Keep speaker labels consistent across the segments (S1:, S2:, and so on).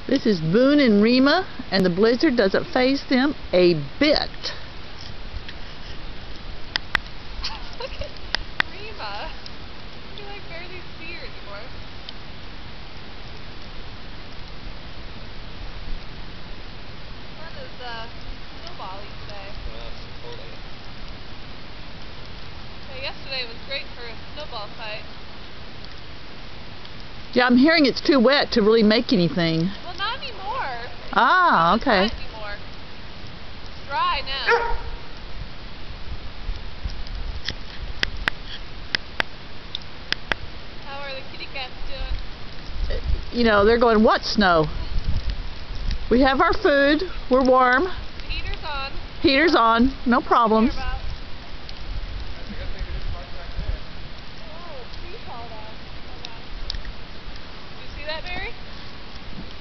S1: This is Boone and Rima, and the blizzard doesn't faze them a bit.
S2: Look at Rima. You like barely see her anymore. Fun is snowballing today. Yeah, yesterday was great for a snowball fight.
S1: Yeah, I'm hearing it's too wet to really make anything.
S2: Well, not anymore.
S1: Ah, okay.
S2: Not anymore. It's dry now. How are the kitty cats doing?
S1: You know, they're going, what snow? We have our food. We're warm.
S2: The heater's on.
S1: Heater's on. No problems.
S2: That, Mary?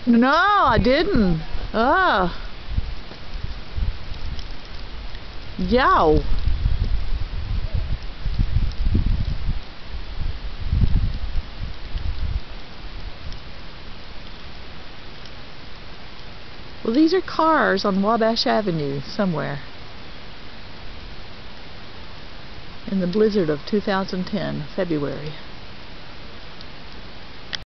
S1: No, I didn't. Ah. Yow. Well, these are cars on Wabash Avenue somewhere in the blizzard of 2010, February.